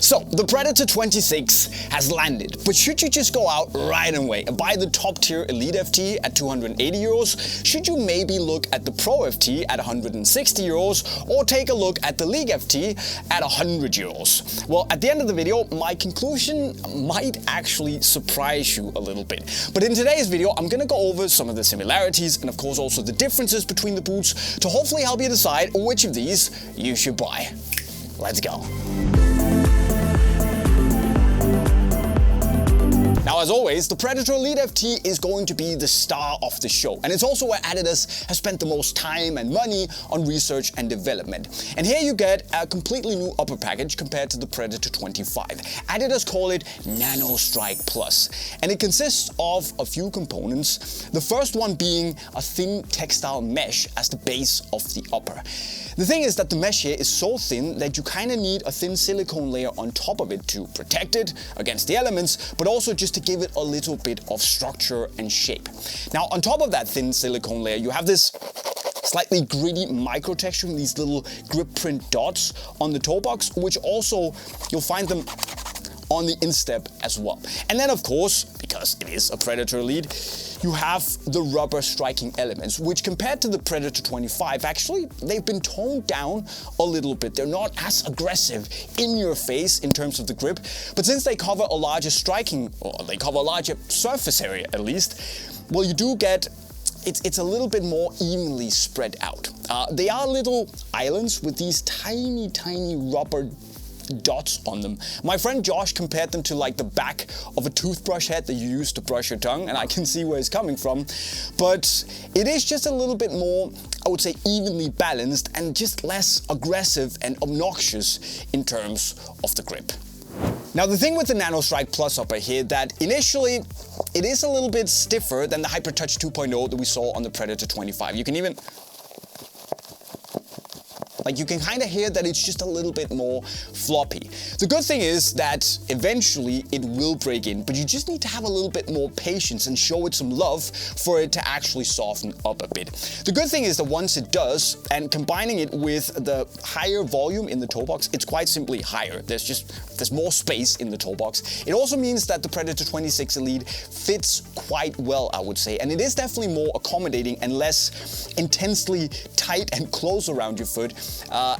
So, the Predator 26 has landed, but should you just go out right away and buy the top tier Elite FT at 280 euros? Should you maybe look at the Pro FT at 160 euros or take a look at the League FT at 100 euros? Well, at the end of the video, my conclusion might actually surprise you a little bit. But in today's video, I'm gonna go over some of the similarities and of course also the differences between the boots to hopefully help you decide which of these you should buy. Let's go. Now, as always, the Predator Elite FT is going to be the star of the show, and it's also where Adidas has spent the most time and money on research and development. And here you get a completely new upper package compared to the Predator 25. Adidas call it Nano Strike Plus, and it consists of a few components. The first one being a thin textile mesh as the base of the upper. The thing is that the mesh here is so thin that you kind of need a thin silicone layer on top of it to protect it against the elements, but also just to give it a little bit of structure and shape. Now, on top of that thin silicone layer, you have this slightly gritty micro texture, these little grip print dots on the toe box, which also you'll find them on the instep as well. And then of course, because it is a Predator Elite, you have the rubber striking elements, which compared to the Predator 25, actually, they've been toned down a little bit. They're not as aggressive in your face in terms of the grip, but since they cover a larger striking, or they cover a larger surface area at least, well, you do get it's a little bit more evenly spread out. They are little islands with these tiny, tiny rubber dots on them. My friend Josh compared them to like the back of a toothbrush head that you use to brush your tongue, and I can see where he's coming from. But it is just a little bit more, I would say, evenly balanced and just less aggressive and obnoxious in terms of the grip. Now, the thing with the Nano Strike Plus upper here, that initially it is a little bit stiffer than the Hypertouch 2.0 that we saw on the Predator 25. You can even you can kind of hear that it's just a little bit more floppy. The good thing is that eventually it will break in, but you just need to have a little bit more patience and show it some love for it to actually soften up a bit. The good thing is that once it does, and combining it with the higher volume in the toe box, it's quite simply higher. There's more space in the toe box. It also means that the Predator 26 Elite fits quite well, I would say, and it is definitely more accommodating and less intensely tight and close around your foot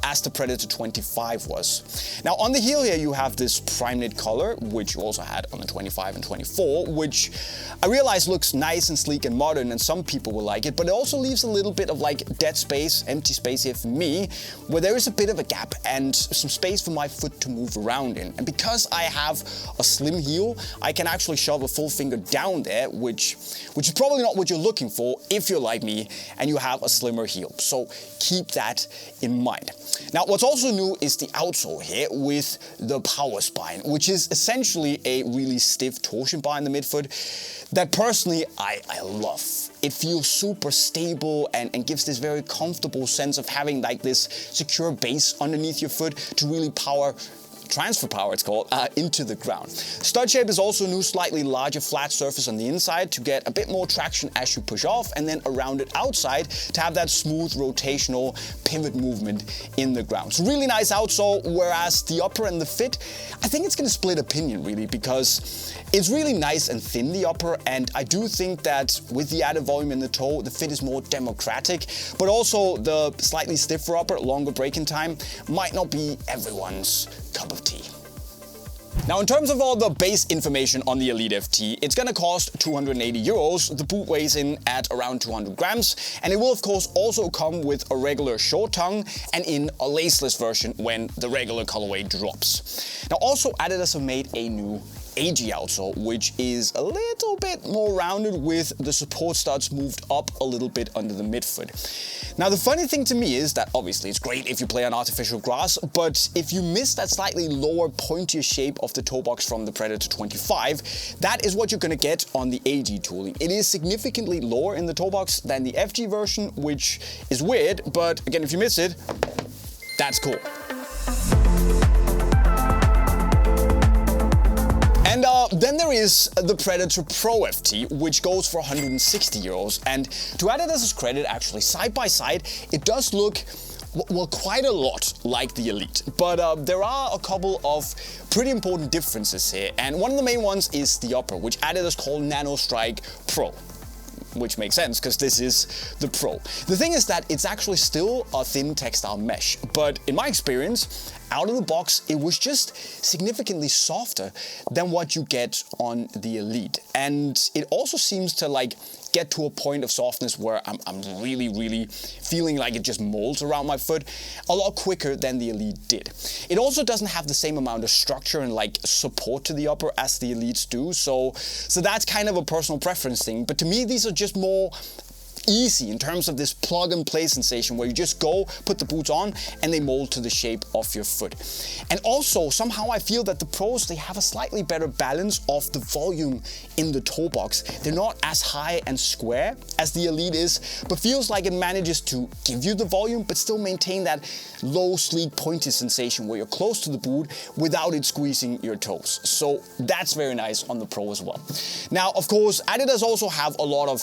as the Predator 25 was. Now, on the heel here, you have this prime knit color, which you also had on the 25 and 24, which I realize looks nice and sleek and modern, and some people will like it, but it also leaves a little bit of like dead space, empty space here for me, where there is a bit of a gap and some space for my foot to move around in. And because I have a slim heel, I can actually shove a full finger down there, which is probably not what you're looking for if you're like me and you have a slimmer heel. So keep that in mind. Now, what's also new is the outsole here with the power spine, which is essentially a really stiff torsion bar in the midfoot that personally I love. It feels super stable and gives this very comfortable sense of having like this secure base underneath your foot to really transfer power, it's called, into the ground. Stud shape is also new, slightly larger flat surface on the inside to get a bit more traction as you push off, and then a rounded outside to have that smooth rotational pivot movement in the ground. So really nice outsole, whereas the upper and the fit, I think it's going to split opinion really, because it's really nice and thin, the upper, and I do think that with the added volume in the toe, the fit is more democratic, but also the slightly stiffer upper, longer break-in time, might not be everyone's cup of tea. Now, in terms of all the base information on the Elite FT, it's gonna cost 280 euros. The boot weighs in at around 200 grams, and it will of course also come with a regular short tongue and in a laceless version when the regular colorway drops. Now, also Adidas have made a new AG outsole, which is a little bit more rounded with the support studs moved up a little bit under the midfoot. Now, the funny thing to me is that obviously it's great if you play on artificial grass, but if you miss that slightly lower pointier shape of the toe box from the Predator 25, that is what you're gonna get on the AG tooling. It is significantly lower in the toe box than the FG version, which is weird, but again, if you miss it, that's cool. And then there is the Predator Pro FT, which goes for 160 euros. And to Adidas's credit, actually, side by side, it does look Well, quite a lot like the Elite, but there are a couple of pretty important differences here, and one of the main ones is the upper, which Adidas call Nano Strike Pro. Which makes sense because this is the Pro. The thing is that it's actually still a thin textile mesh, but in my experience, out of the box, it was just significantly softer than what you get on the Elite. And it also seems to like get to a point of softness where I'm really feeling like it just molds around my foot a lot quicker than the Elite did. It also doesn't have the same amount of structure and like support to the upper as the Elites do, so that's kind of a personal preference thing. But to me, these are just more easy in terms of this plug and play sensation where you just go, put the boots on, and they mold to the shape of your foot. And also, somehow I feel that the Pros, they have a slightly better balance of the volume in the toe box. They're not as high and square as the Elite is, but feels like it manages to give you the volume, but still maintain that low, sleek, pointy sensation where you're close to the boot without it squeezing your toes. So that's very nice on the Pro as well. Now, of course, Adidas also have a lot of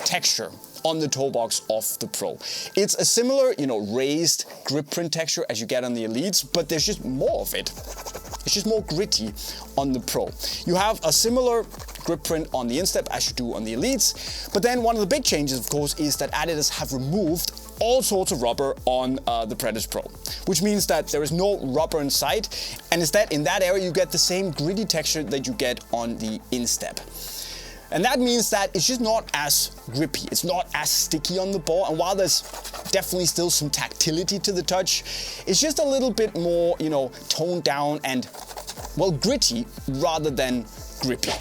texture on the toe box of the Pro. It's a similar, raised grip print texture as you get on the Elites, but there's just more of it. It's just more gritty on the Pro. You have a similar grip print on the instep as you do on the Elites, but then one of the big changes, of course, is that Adidas have removed all sorts of rubber on the Predator Pro, which means that there is no rubber in sight, and instead in that area you get the same gritty texture that you get on the instep. And that means that it's just not as grippy, it's not as sticky on the ball, and while there's definitely still some tactility to the touch, it's just a little bit more, toned down and, well, gritty rather than grippy.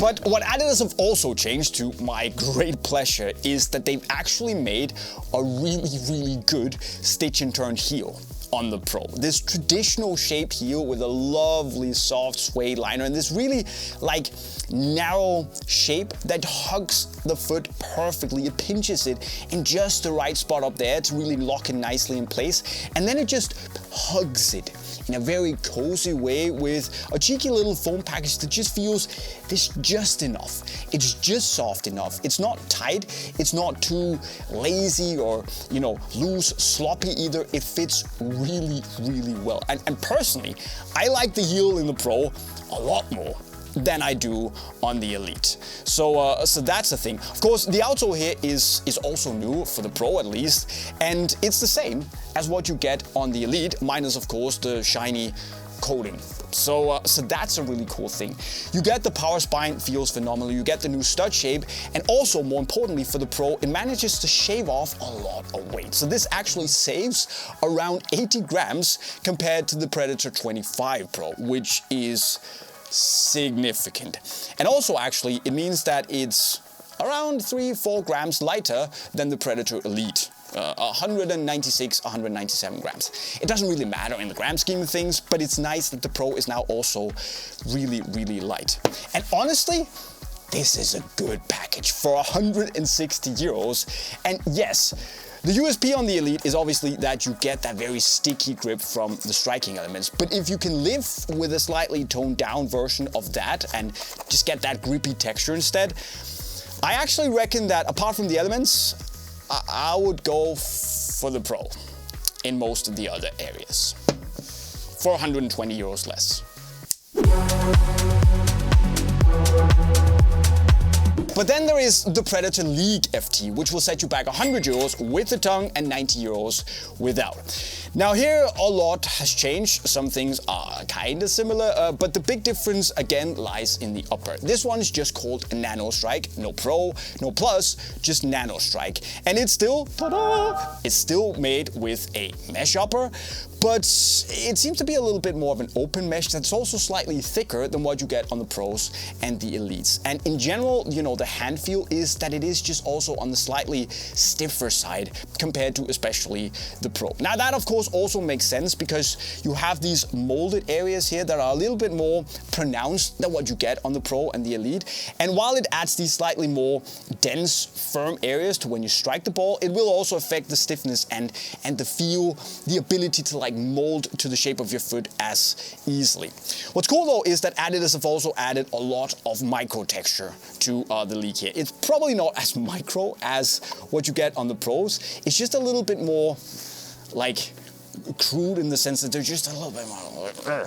But what Adidas have also changed, to my great pleasure, is that they've actually made a really good stitch and turn heel on the Pro. This traditional shaped heel with a lovely soft suede liner and this really like narrow shape that hugs the foot perfectly. It pinches it in just the right spot up there to really lock it nicely in place, and then it just hugs it in a very cozy way with a cheeky little foam package that just feels this just enough. It's just soft enough. It's not tight, it's not too lazy or, loose, sloppy either. It fits really well. And personally, I like the heel in the Pro a lot more than I do on the Elite. So that's the thing. Of course, the outsole here is also new for the Pro at least, and it's the same as what you get on the Elite, minus of course the shiny coating. So that's a really cool thing. You get the power spine, feels phenomenal. You get the new stud shape, and also more importantly for the Pro, it manages to shave off a lot of weight. So this actually saves around 80 grams compared to the Predator 25 Pro, which is significant. And also actually it means that it's around 3-4 grams lighter than the Predator Elite. 196, 197 grams. It doesn't really matter in the grand scheme of things, but it's nice that the Pro is now also really light. And honestly, this is a good package for 160 euros. And yes, the USP on the Elite is obviously that you get that very sticky grip from the striking elements, but if you can live with a slightly toned down version of that and just get that grippy texture instead, I actually reckon that apart from the elements, I would go for the Pro in most of the other areas for 120 euros less. But then there is the Predator League FT, which will set you back 100 euros with the tongue and 90 euros without. Now here a lot has changed. Some things are kind of similar, but the big difference again lies in the upper. This one is just called Nano Strike, no Pro, no Plus, just Nano Strike. And it's still, ta-da! It's still made with a mesh upper, but it seems to be a little bit more of an open mesh that's also slightly thicker than what you get on the Pros and the Elites. And in general, the hand feel is that it is just also on the slightly stiffer side compared to especially the Pro. Now that of course also makes sense because you have these molded areas here that are a little bit more pronounced than what you get on the Pro and the Elite. And while it adds these slightly more dense, firm areas to when you strike the ball, it will also affect the stiffness and the feel, the ability to like mold to the shape of your foot as easily. What's cool though is that Adidas have also added a lot of micro texture to the League here. It's probably not as micro as what you get on the Pros. It's just a little bit more like crude in the sense that they're just a little bit more.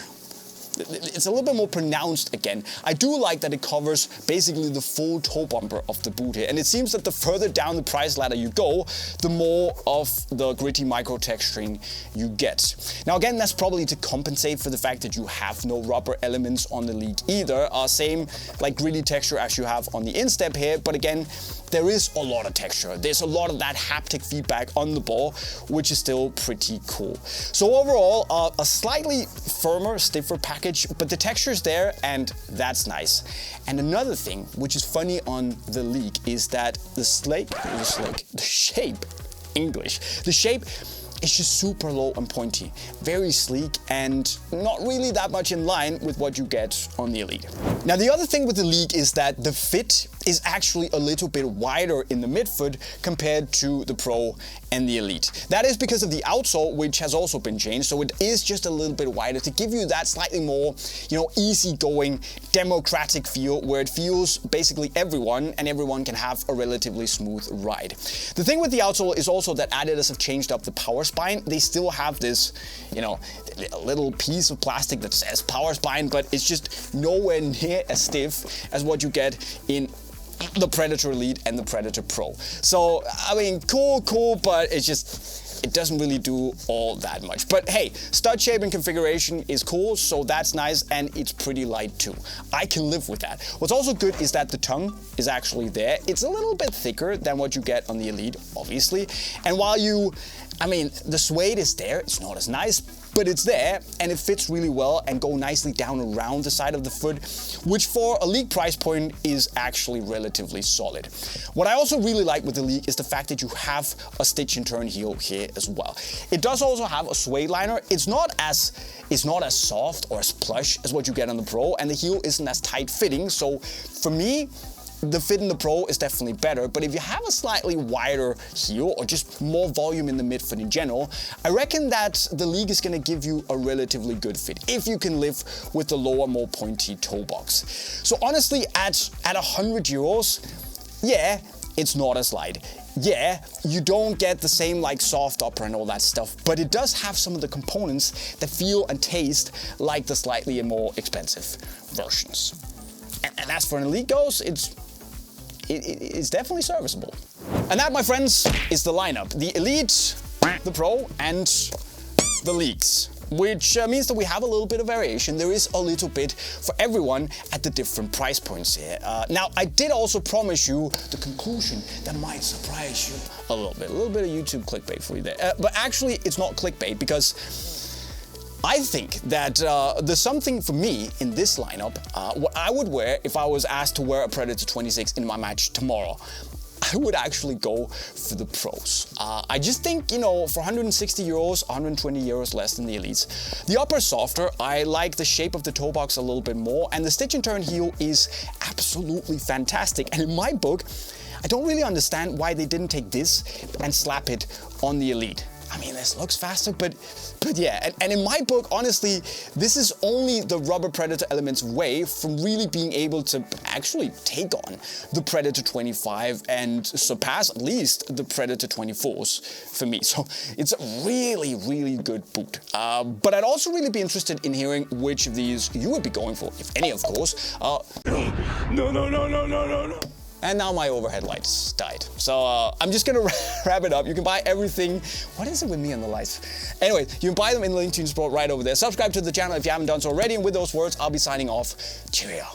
It's a little bit more pronounced again. I do like that it covers basically the full toe bumper of the boot here. And it seems that the further down the price ladder you go, the more of the gritty micro texturing you get. Now again, that's probably to compensate for the fact that you have no rubber elements on the League either. Same like gritty texture as you have on the instep here, but again, there is a lot of texture. There's a lot of that haptic feedback on the ball, which is still pretty cool. So overall, a slightly firmer, stiffer package, but the texture is there and that's nice. And another thing, which is funny on the League, is that the shape is just super low and pointy, very sleek and not really that much in line with what you get on the Elite. Now the other thing with the League is that the fit is actually a little bit wider in the midfoot compared to the Pro and the Elite. That is because of the outsole, which has also been changed, so it is just a little bit wider to give you that slightly more, easygoing, democratic feel where it feels basically everyone can have a relatively smooth ride. The thing with the outsole is also that adidas have changed up the power spine. They still have this, little piece of plastic that says power spine, but it's just nowhere near as stiff as what you get in the Predator Elite and the Predator Pro. So, I mean, cool, but it doesn't really do all that much. But hey, stud shape and configuration is cool, so that's nice, and it's pretty light too. I can live with that. What's also good is that the tongue is actually there. It's a little bit thicker than what you get on the Elite, obviously. And while the suede is there, it's not as nice, but it's there and it fits really well and go nicely down around the side of the foot, which for a League price point is actually relatively solid. What I also really like with the League is the fact that you have a stitch and turn heel here as well. It does also have a suede liner. It's not as soft or as plush as what you get on the Pro, and the heel isn't as tight fitting. So for me, the fit in the Pro is definitely better, but if you have a slightly wider heel or just more volume in the midfoot in general, I reckon that the League is going to give you a relatively good fit if you can live with the lower, more pointy toe box. So honestly, at 100 euros, yeah, it's not as light. Yeah, you don't get the same like soft upper and all that stuff, but it does have some of the components that feel and taste like the slightly more expensive versions. And as for an Elite goes, it's definitely serviceable. And that, my friends, is the lineup. The Elite, the Pro, and the Leagues. Which means that we have a little bit of variation. There is a little bit for everyone at the different price points here. Now, I did also promise you the conclusion that might surprise you a little bit of YouTube clickbait for you there. But actually, it's not clickbait because I think that there's something for me in this lineup, what I would wear if I was asked to wear a Predator 26 in my match tomorrow. I would actually go for the Pros. I just think, for 160 euros, 120 euros less than the Elites. The upper is softer. I like the shape of the toe box a little bit more, and the stitch and turn heel is absolutely fantastic. And in my book, I don't really understand why they didn't take this and slap it on the Elite. I mean, this looks faster, but yeah. And in my book, honestly, this is only the rubber Predator elements way from really being able to actually take on the Predator 25 and surpass at least the Predator 24s for me. So it's a really, really good boot. But I'd also really be interested in hearing which of these you would be going for, if any, of course. No. And now my overhead lights died. So I'm just gonna wrap it up. You can buy everything. What is it with me and the lights? Anyway, you can buy them in the link to Unisport right over there. Subscribe to the channel if you haven't done so already. And with those words, I'll be signing off. Cheerio.